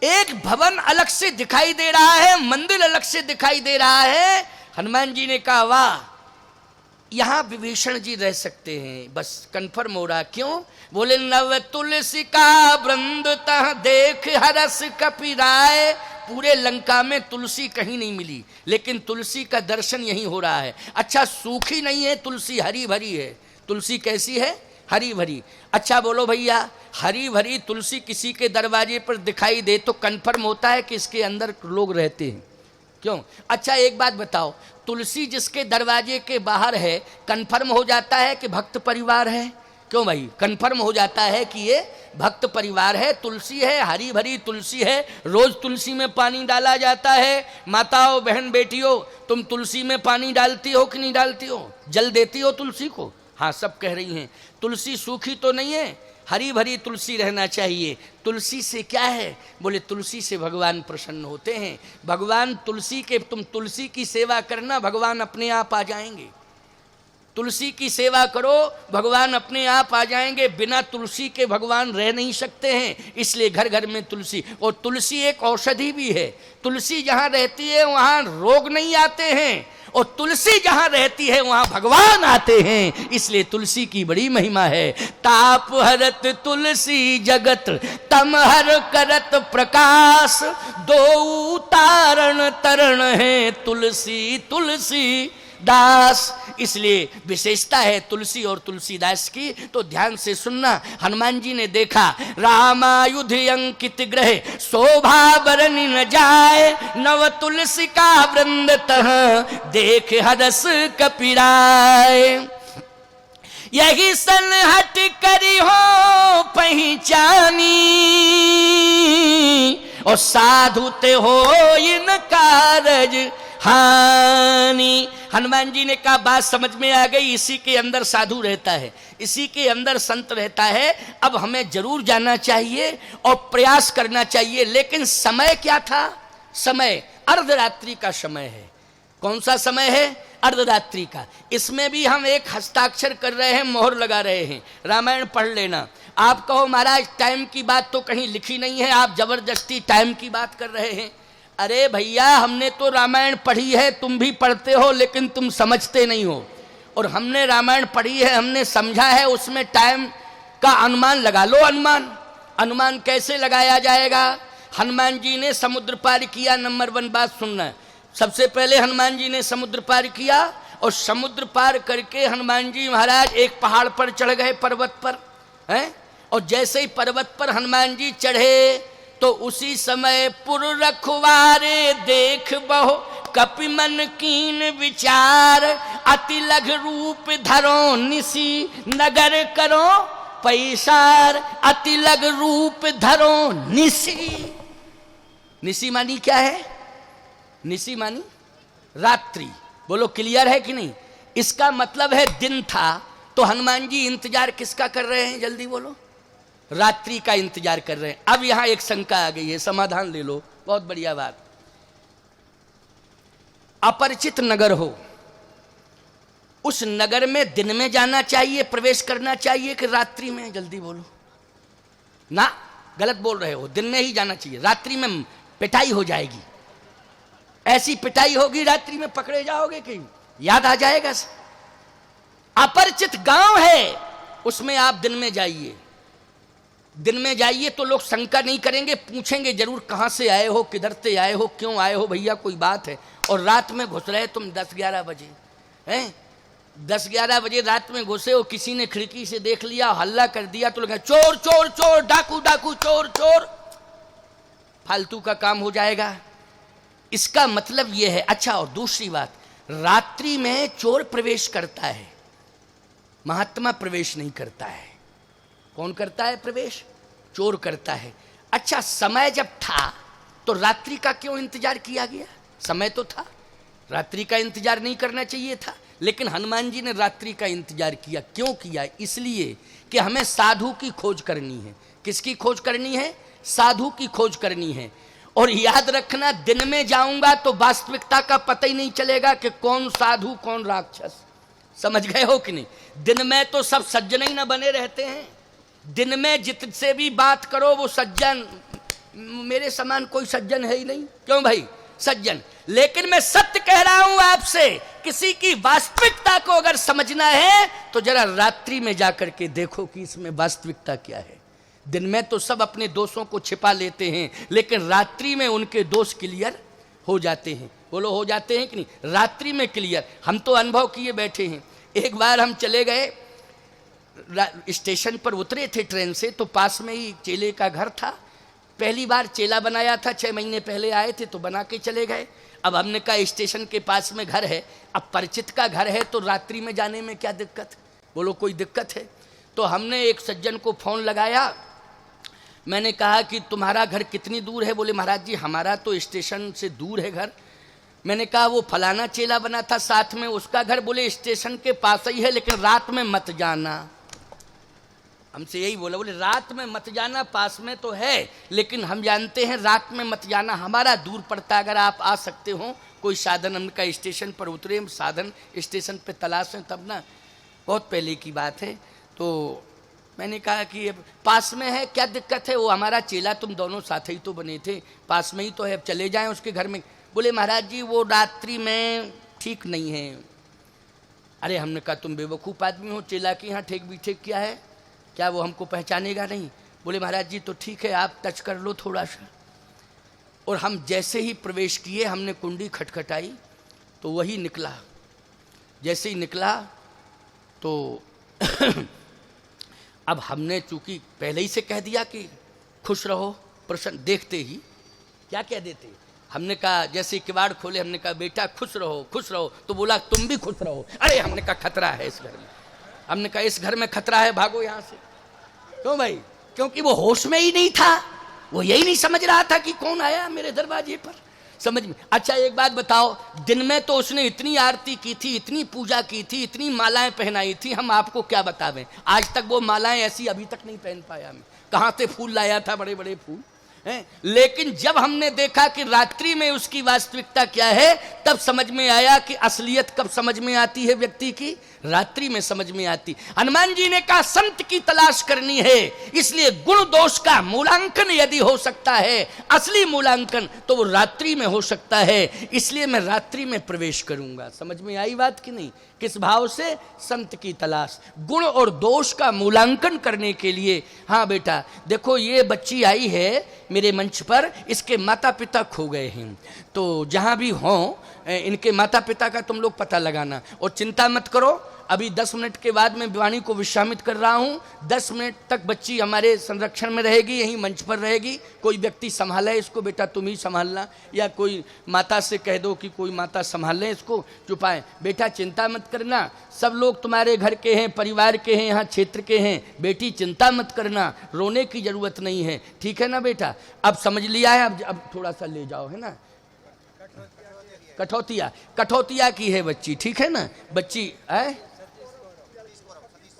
एक भवन अलग से दिखाई दे रहा है, मंदिर अलग से दिखाई दे रहा है। हनुमान जी ने कहा वाह, यहां विभीषण जी रह सकते हैं, बस कंफर्म हो रहा। क्यों? बोले नव तुलसी का वृंद तह देख हरस कपिराय। पूरे लंका में तुलसी कहीं नहीं मिली, लेकिन तुलसी का दर्शन यहीं हो रहा है। अच्छा, सूखी नहीं है तुलसी, हरी भरी है। तुलसी कैसी है? हरी भरी। अच्छा बोलो भैया, हरी भरी तुलसी किसी के दरवाजे पर दिखाई दे तो कंफर्म होता है कि इसके अंदर लोग रहते हैं। क्यों? अच्छा एक बात बताओ, तुलसी जिसके दरवाजे के बाहर है, कंफर्म हो जाता है कि भक्त परिवार है? क्यों भाई? कंफर्म हो जाता है कि ये भक्त परिवार है। तुलसी है, हरी भरी तुलसी है, रोज तुलसी में पानी डाला जाता है। माताओं, बहन, बेटियों, तुम तुलसी में पानी डालती हो कि नहीं डालती हो? जल देती हो तुलसी को? हाँ, सब कह रही हैं। तुलसी सूखी तो नहीं है, हरी भरी तुलसी रहना चाहिए। तुलसी से क्या है? बोले तुलसी से भगवान प्रसन्न होते हैं। भगवान तुलसी के, तुम तुलसी की सेवा करना, भगवान अपने आप आ जाएंगे। तुलसी की सेवा करो, भगवान अपने आप आ जाएंगे। बिना तुलसी के भगवान रह नहीं सकते हैं, इसलिए घर घर में तुलसी। और तुलसी एक औषधि भी है। तुलसी जहाँ रहती है वहाँ रोग नहीं आते हैं, और तुलसी जहाँ रहती है वहाँ भगवान आते हैं, इसलिए तुलसी की बड़ी महिमा है। ताप हरत तुलसी जगत तम हर करत प्रकाश, दो तारण तरण है तुलसी तुलसी दास। इसलिए विशेषता है तुलसी और तुलसीदास की। तो ध्यान से सुनना। हनुमान जी ने देखा रामायुध अंकित ग्रह, शोभा बरनि न जाए, नव तुलसी का वृंद तह देख हरस कपिराय। यही सन हट करी हो पहचानी, और साधु ते हो इन कारज हानि। हनुमान जी ने कहा बात समझ में आ गई, इसी के अंदर साधु रहता है, इसी के अंदर संत रहता है। अब हमें जरूर जाना चाहिए और प्रयास करना चाहिए। लेकिन समय क्या था? समय अर्धरात्रि का समय है। कौन सा समय है? अर्धरात्रि का। इसमें भी हम एक हस्ताक्षर कर रहे हैं, मोहर लगा रहे हैं। रामायण पढ़ लेना। आप कहो महाराज टाइम की बात तो कहीं लिखी नहीं है, आप जबरदस्ती टाइम की बात कर रहे हैं। अरे भैया, हमने तो रामायण पढ़ी है, तुम भी पढ़ते हो, लेकिन तुम समझते नहीं हो। और हमने रामायण पढ़ी है, हमने समझा है, उसमें टाइम का अनुमान लगा लो। अनुमान कैसे लगाया जाएगा? हनुमान जी ने समुद्र पार किया। नंबर 1 बात सुनना। सबसे पहले हनुमान जी ने समुद्र पार किया, और समुद्र पार करके हनुमान जी महाराज एक पहाड़ पर चढ़ गए, पर्वत पर हैं। और जैसे ही पर्वत पर हनुमान जी चढ़े तो उसी समय पुर रखवारे देख बहु कपि मन कीन विचार, अति लघ रूप धरो निसी नगर करो पैसार। अति लघ रूप धरो निसी। निसी मानी क्या है? निसी मानी रात्रि। बोलो क्लियर है कि नहीं? इसका मतलब है दिन था, तो हनुमान जी इंतजार किसका कर रहे हैं? जल्दी बोलो। रात्रि का इंतजार कर रहे हैं। अब यहां एक शंका आ गई है, समाधान ले लो। बहुत बढ़िया बात। अपरिचित नगर हो, उस नगर में दिन में जाना चाहिए, प्रवेश करना चाहिए कि रात्रि में? जल्दी बोलो ना, गलत बोल रहे हो। दिन में ही जाना चाहिए, रात्रि में पिटाई हो जाएगी। ऐसी पिटाई होगी रात्रि में, पकड़े जाओगे कि याद आ जाएगा। अपरिचित गांव है, उसमें आप दिन में जाइए। दिन में जाइए तो लोग शंका नहीं करेंगे, पूछेंगे जरूर कहां से आए हो, किधर से आए हो, क्यों आए हो भैया, कोई बात है। और रात में घुस रहे तुम 10-11 बजे हैं, 10-11 बजे रात में घुसे हो, किसी ने खिड़की से देख लिया, हल्ला कर दिया, तो लोग चोर चोर चोर, डाकू डाकू, चोर चोर, फालतू का काम हो जाएगा। इसका मतलब यह है। अच्छा, और दूसरी बात, रात्रि में चोर प्रवेश करता है, महात्मा प्रवेश नहीं करता है। कौन करता है प्रवेश? चोर करता है। अच्छा, समय जब था तो रात्रि का क्यों इंतजार किया गया? समय तो था, रात्रि का इंतजार नहीं करना चाहिए था, लेकिन हनुमान जी ने रात्रि का इंतजार किया। क्यों किया? इसलिए कि हमें साधु की खोज करनी है। किसकी खोज करनी है? साधु की खोज करनी है। और याद रखना, दिन में जाऊंगा तो वास्तविकता का पता ही नहीं चलेगा कि कौन साधु कौन राक्षस। समझ गए हो कि नहीं? दिन में तो सब सज्जन ही ना बने रहते हैं। दिन में जितसे भी बात करो वो सज्जन, मेरे समान कोई सज्जन है ही नहीं। क्यों भाई? सज्जन। लेकिन मैं सत्य कह रहा हूं आपसे, किसी की वास्तविकता को अगर समझना है तो जरा रात्रि में जाकर के देखो कि इसमें वास्तविकता क्या है। दिन में तो सब अपने दोषों को छिपा लेते हैं, लेकिन रात्रि में उनके दोष क्लियर हो जाते हैं। बोलो, हो जाते हैं कि नहीं? रात्रि में क्लियर। हम तो अनुभव किए बैठे हैं। एक बार हम चले गए, स्टेशन पर उतरे थे ट्रेन से, तो पास में ही चेले का घर था। पहली बार चेला बनाया था, 6 महीने पहले आए थे तो बना के चले गए। अब हमने कहा स्टेशन के पास में घर है, अब परिचित का घर है तो रात्रि में जाने में क्या दिक्कत? बोलो, कोई दिक्कत है? तो हमने एक सज्जन को फोन लगाया। मैंने कहा कि तुम्हारा घर कितनी दूर है? बोले महाराज जी हमारा तो स्टेशन से दूर है घर। मैंने कहा वो फलाना चेला बना था साथ में, उसका घर? बोले स्टेशन के पास ही है, लेकिन रात में मत जाना। हमसे यही बोला, बोले रात में मत जाना, पास में तो है लेकिन हम जानते हैं रात में मत जाना, हमारा दूर पड़ता, अगर आप आ सकते हो कोई साधन। हमने स्टेशन पर उतरे, हम साधन स्टेशन पे तलाश हैं तब ना, बहुत पहले की बात है। तो मैंने कहा कि अब पास में है, क्या दिक्कत है? वो हमारा चेला, तुम दोनों साथ ही तो बने थे, पास में ही तो है, अब चले जाएं उसके घर में। बोले महाराज जी वो रात्रि में ठीक नहीं है। अरे हमने कहा तुम बेवकूफ़ आदमी हो, चेला के यहाँ ठेक भी ठेक क्या है? क्या वो हमको पहचानेगा नहीं? बोले महाराज जी तो ठीक है, आप टच कर लो थोड़ा सा। और हम जैसे ही प्रवेश किए, हमने कुंडी खटखटाई तो वही निकला। जैसे ही निकला तो अब हमने चूंकि पहले ही से कह दिया कि खुश रहो प्रसन्न, देखते ही क्या कह देते, हमने कहा जैसे किवाड़ खोले, हमने कहा बेटा खुश रहो खुश रहो, तो बोला तुम भी खुश रहो। अरे हमने कहा खतरा है इस घर में, हमने कहा इस घर में खतरा है, भागो यहाँ से। क्यों भाई? क्योंकि वो होश में ही नहीं था, वो यही नहीं समझ रहा था कि कौन आया मेरे दरवाजे पर। समझ में? अच्छा एक बात बताओ, दिन में तो उसने इतनी आरती की थी, इतनी पूजा की थी, इतनी मालाएं पहनाई थी, हम आपको क्या बतावें, आज तक वो मालाएं ऐसी अभी तक नहीं पहन पाया। मैं कहाँ से फूल लाया था, बड़े बड़े फूल हैं। लेकिन जब हमने देखा कि रात्रि में उसकी वास्तविकता क्या है, तब समझ में आया कि असलियत कब समझ में आती है व्यक्ति की? रात्रि में समझ में आती। हनुमान जी ने कहा संत की तलाश करनी है, इसलिए गुण दोष का मूल्यांकन यदि हो सकता है, असली मूल्यांकन, तो वो रात्रि में हो सकता है। इसलिए मैं रात्रि में प्रवेश करूंगा। समझ में आई बात कि नहीं? किस भाव से? संत की तलाश, गुण और दोष का मूल्यांकन करने के लिए। हाँ बेटा देखो, ये बच्ची आई है मेरे मंच पर, इसके माता पिता खो गए हैं, तो जहां भी हों इनके माता पिता का तुम लोग पता लगाना। और चिंता मत करो, अभी 10 मिनट के बाद मैं वाणी को विश्रामित कर रहा हूं। 10 मिनट तक बच्ची हमारे संरक्षण में रहेगी, यहीं मंच पर रहेगी। कोई व्यक्ति संभाले इसको, बेटा तुम ही संभालना, या कोई माता से कह दो कि कोई माता संभाल लें इसको, चुपाएं। बेटा चिंता मत करना, सब लोग तुम्हारे घर के हैं, परिवार के हैं, यहाँ क्षेत्र के हैं। बेटी चिंता मत करना, रोने की जरूरत नहीं है, ठीक है ना बेटा? अब समझ लिया है, अब थोड़ा सा ले जाओ, है ना? कठौतिया, कठौतिया की है बच्ची, ठीक है ना? बच्ची है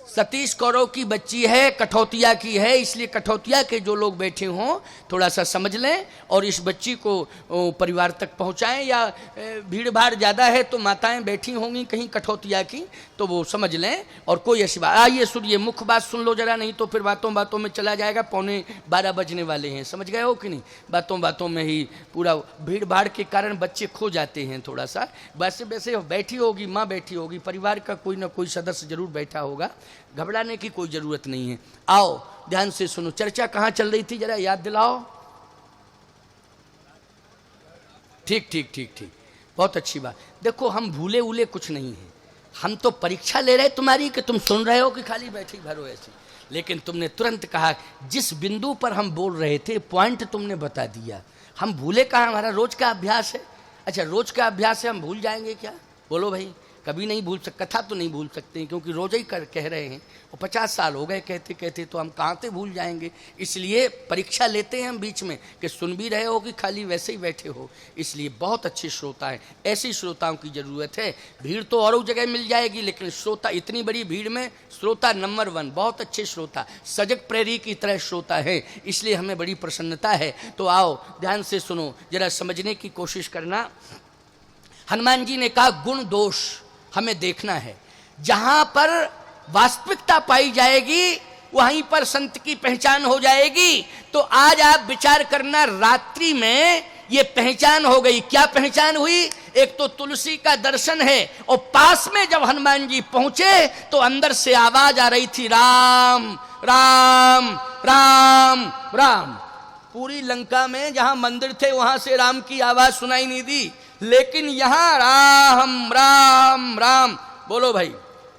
सतीश कौरव की बच्ची है, कठौतिया की है, इसलिए कठौतिया के जो लोग बैठे हों थोड़ा सा समझ लें और इस बच्ची को परिवार तक पहुंचाएं। या भीड़ भाड़ ज़्यादा है तो माताएं बैठी होंगी कहीं कठौतिया की, तो वो समझ लें। और कोई ऐसी बात, आइए सुनिए, मुख्य बात सुन लो जरा, नहीं तो फिर बातों बातों में चला जाएगा। 11:15 बजने वाले हैं, समझ गए हो कि नहीं? बातों बातों में ही पूरा भीड़ भाड़ के कारण बच्चे खो जाते हैं थोड़ा सा। वैसे वैसे बैठी होगी, माँ बैठी होगी, परिवार का कोई ना कोई सदस्य जरूर बैठा होगा, घबराने की कोई जरूरत नहीं है। आओ ध्यान से सुनो, चर्चा कहाँ चल रही थी जरा याद दिलाओ। ठीक ठीक ठीक ठीक, बहुत अच्छी बात। देखो हम भूले उले कुछ नहीं है, हम तो परीक्षा ले रहे तुम्हारी कि तुम सुन रहे हो कि खाली बैठी भरो ऐसी। लेकिन तुमने तुरंत कहा, जिस बिंदु पर हम बोल रहे थे पॉइंट तुमने बता दिया। हम भूले कहाँ, हमारा रोज का अभ्यास है। अच्छा रोज का अभ्यास है, हम भूल जाएंगे क्या? बोलो भाई, कभी नहीं भूल सकते, कथा तो नहीं भूल सकते क्योंकि रोज ही कह रहे हैं, और 50 साल हो गए कहते कहते, तो हम कहाँ से भूल जाएंगे। इसलिए परीक्षा लेते हैं हम बीच में कि सुन भी रहे हो कि खाली वैसे ही बैठे हो। इसलिए बहुत अच्छे श्रोता हैं, ऐसे श्रोताओं की ज़रूरत है। भीड़ तो और जगह मिल जाएगी, लेकिन श्रोता, इतनी बड़ी भीड़ में श्रोता नंबर 1, बहुत अच्छे श्रोता, सजग प्रेरी की तरह श्रोता है, इसलिए हमें बड़ी प्रसन्नता है। तो आओ ध्यान से सुनो, जरा समझने की कोशिश करना। हनुमान जी ने कहा गुण दोष हमें देखना है, जहां पर वास्तविकता पाई जाएगी वहीं पर संत की पहचान हो जाएगी। तो आज आप विचार करना, रात्रि में ये पहचान हो गई। क्या पहचान हुई? एक तो तुलसी का दर्शन है, और पास में जब हनुमान जी पहुंचे तो अंदर से आवाज आ रही थी, राम राम राम राम। पूरी लंका में जहां मंदिर थे वहां से राम की आवाज सुनाई नहीं दी, लेकिन यहां राम राम राम। बोलो भाई,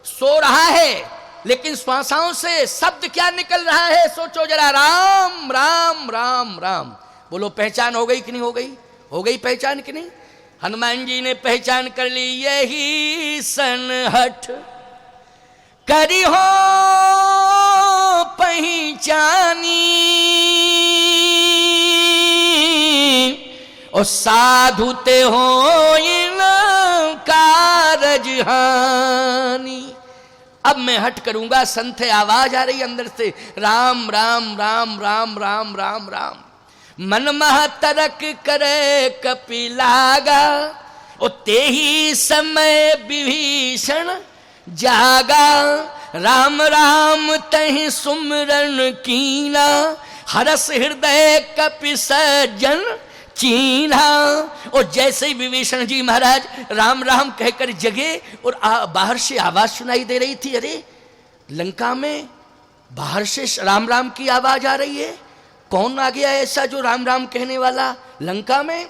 सो रहा है लेकिन श्वासाओं से शब्द क्या निकल रहा है? सोचो जरा, राम राम राम राम। बोलो, पहचान हो गई कि नहीं हो गई? हो गई पहचान कि नहीं? हनुमान जी ने पहचान कर ली। यही सनहठ करी हो पहचानी, और साधु ते हो इन कारज हानि। अब मैं हट करूंगा। संत है, आवाज आ रही अंदर से, राम राम राम राम राम राम राम। मन मह तरक करे कपिलागा, ओ ते ही समय विभीषण जागा। राम राम तहि सुमरन कीना, हरस हृदय कपि सज्जन चीन्हा। और जैसे ही विभीषण जी महाराज राम राम कहकर जगे, और बाहर से आवाज सुनाई दे रही थी। अरे, लंका में बाहर से राम राम की आवाज आ रही है। कौन आ गया ऐसा जो राम राम कहने वाला लंका में?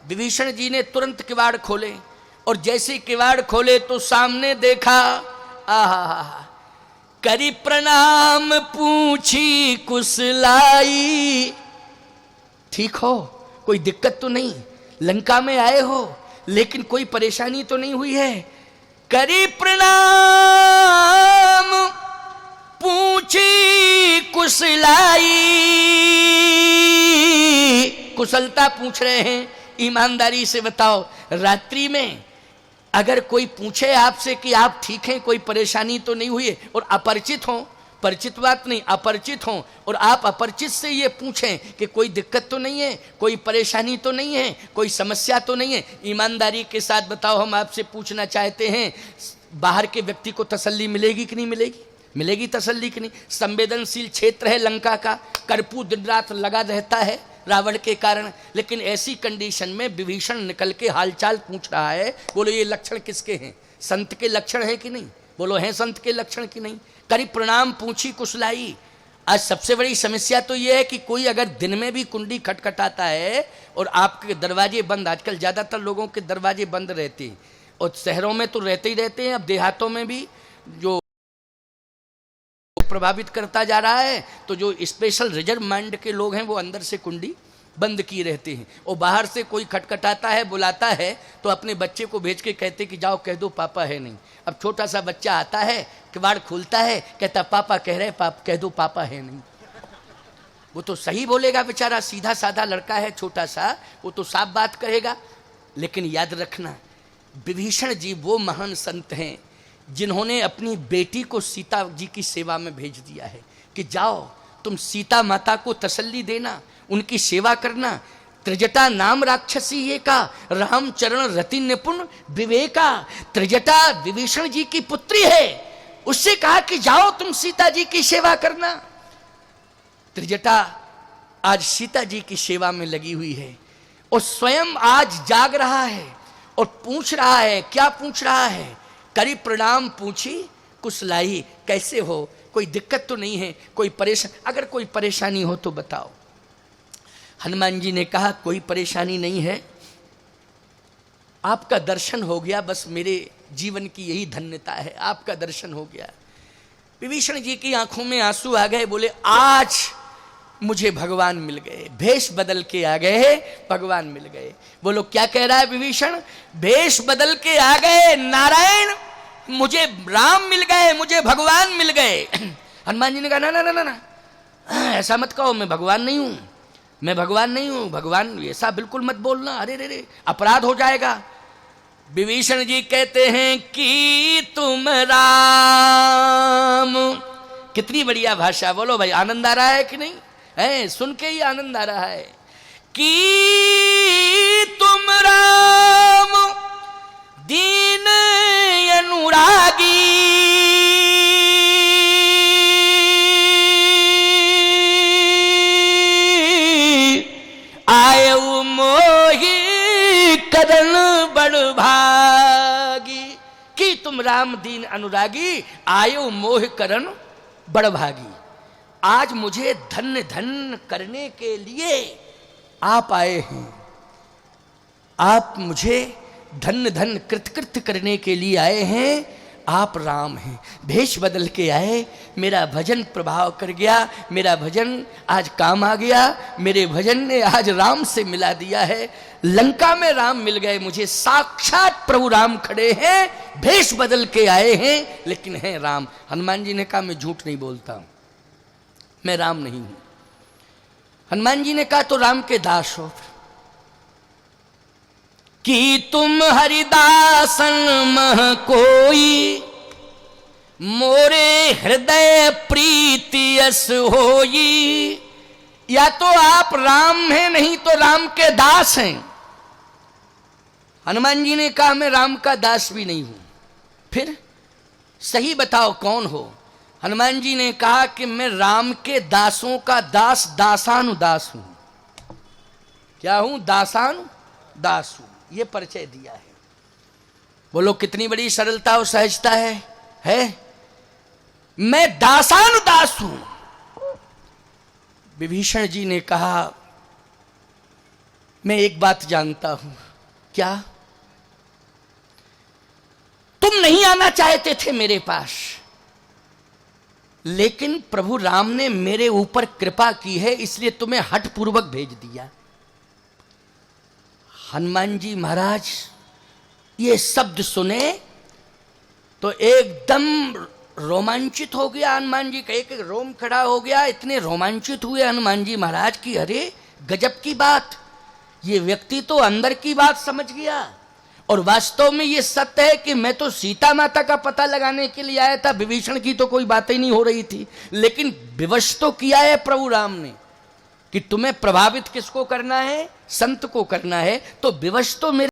विभीषण जी ने तुरंत किवाड़ खोले, और जैसे किवाड़ खोले तो सामने देखा, आहा, करी प्रणाम पूछी कुशलाई। ठीक हो? कोई दिक्कत तो नहीं? लंका में आए हो लेकिन कोई परेशानी तो नहीं हुई है? करी प्रणाम पूछी कुशलाई। कुशलता पूछ रहे हैं, ईमानदारी से बताओ, रात्रि में अगर कोई पूछे आपसे कि आप ठीक हैं, कोई परेशानी तो नहीं हुई है, और अपरिचित हो, परिचित बात नहीं, अपरिचित हो, और आप अपरिचित से ये पूछें कि कोई दिक्कत तो नहीं है, कोई परेशानी तो नहीं है, कोई समस्या तो नहीं है, ईमानदारी के साथ बताओ, हम आपसे पूछना चाहते हैं, बाहर के व्यक्ति को तसल्ली मिलेगी कि नहीं मिलेगी? मिलेगी तसल्ली कि नहीं? संवेदनशील क्षेत्र है लंका का, कर्पूर दिन रात लगा रहता है रावण के कारण, लेकिन ऐसी कंडीशन में विभीषण निकल के हालचाल पूछ रहा है। बोलो, ये लक्षण किसके हैं? संत के लक्षण हैं कि नहीं? बोलो, हैं संत के लक्षण कि नहीं? करी प्रणाम पूछी कुशलाई। आज सबसे बड़ी समस्या तो यह है कि कोई अगर दिन में भी कुंडी खटखटाता है और आपके दरवाजे बंद, आजकल ज़्यादातर लोगों के दरवाजे बंद रहते हैं, और शहरों में तो रहते ही रहते हैं, अब देहातों में भी जो प्रभावित करता जा रहा है, तो जो स्पेशल रिजर्व माइंड के लोग हैं वो अंदर से कुंडी बंद किए रहते हैं, और बाहर से कोई खटखटाता है, बुलाता है, तो अपने बच्चे को भेज के कहते कि जाओ कह दो पापा है नहीं। अब छोटा सा बच्चा आता है, किवाड़ खोलता है, कहता पापा कह रहे, कह दो पापा है नहीं। वो तो सही बोलेगा बेचारा, सीधा साधा लड़का है छोटा सा, वो तो साफ बात कहेगा। लेकिन याद रखना, विभीषण जी वो महान संत हैं जिन्होंने अपनी बेटी को सीता जी की सेवा में भेज दिया है कि जाओ तुम सीता माता को तसल्ली देना, उनकी सेवा करना। त्रिजटा नाम राक्षसी ये का, राम चरण रति निपुण विवेका। त्रिजटा विभीषण जी की पुत्री है, उससे कहा कि जाओ तुम सीता जी की सेवा करना। त्रिजटा आज सीता जी की सेवा में लगी हुई है, और स्वयं आज जाग रहा है और पूछ रहा है। क्या पूछ रहा है? करी प्रणाम पूछी कुशलाई, कैसे हो, कोई दिक्कत तो नहीं है, कोई परेशान, अगर कोई परेशानी हो तो बताओ। हनुमान जी ने कहा कोई परेशानी नहीं है, आपका दर्शन हो गया, बस मेरे जीवन की यही धन्यता है, आपका दर्शन हो गया। विभीषण जी की आंखों में आंसू आ गए, बोले आज मुझे भगवान मिल गए, भेष बदल के आ गए, भगवान मिल गए। बोलो, क्या कह रहा है विभीषण? भेष बदल के आ गए नारायण, मुझे राम मिल गए, मुझे भगवान मिल गए। हनुमान जी ने कहा ना ना ना ना ना, ऐसा मत कहो, मैं भगवान नहीं हूं, मैं भगवान नहीं हूं, भगवान ऐसा बिल्कुल मत बोलना, अरे रे रे अपराध हो जाएगा। विभीषण जी कहते हैं कि तुम राम। कितनी बढ़िया भाषा, बोलो भाई, आनंद आ रहा है कि नहीं? है, सुन के ही आनंद आ रहा है कि तुम राम दीन अनुरागी, मोही करन बड़ भागी, कि तुम राम दीन अनुरागी, आयो मोह करन बड़ भागी। आज मुझे धन्य धन्य करने के लिए आप आए हैं, आप मुझे धन्य धन्य कृतकृत्य करने के लिए आए हैं। आप राम हैं, भेष बदल के आए, मेरा भजन प्रभाव कर गया, मेरा भजन आज काम आ गया, मेरे भजन ने आज राम से मिला दिया है। लंका में राम मिल गए मुझे, साक्षात प्रभु राम खड़े हैं, भेष बदल के आए हैं, लेकिन हैं राम। हनुमान जी ने कहा मैं झूठ नहीं बोलता, मैं राम नहीं हूं। हनुमान जी ने कहा तो राम के दास हो, कि तुम हरिदासन मह कोई, मोरे हृदय प्रीति यस होई। या तो आप राम हैं, नहीं तो राम के दास हैं। हनुमान जी ने कहा मैं राम का दास भी नहीं हूं। फिर सही बताओ कौन हो? हनुमान जी ने कहा कि मैं राम के दासों का दास, दासानुदास हूं। क्या हूं? दासानुदास हूं। ये परिचय दिया है। बोलो कितनी बड़ी सरलता और सहजता है? मैं दासानुदास हूं। विभीषण जी ने कहा मैं एक बात जानता हूं। क्या? तुम नहीं आना चाहते थे मेरे पास, लेकिन प्रभु राम ने मेरे ऊपर कृपा की है, इसलिए तुम्हें हठपूर्वक भेज दिया। हनुमान जी महाराज ये शब्द सुने तो एकदम रोमांचित हो गया। हनुमान जी का एक एक रोम खड़ा हो गया। इतने रोमांचित हुए हनुमान जी महाराज की अरे गजब की बात, ये व्यक्ति तो अंदर की बात समझ गया। और वास्तव में ये सत्य है कि मैं तो सीता माता का पता लगाने के लिए आया था, विभीषण की तो कोई बात ही नहीं हो रही थी, लेकिन विवश तो किया है प्रभु राम ने कि तुम्हें प्रभावित किसको करना है? संत को करना है। तो विवश तो मेरे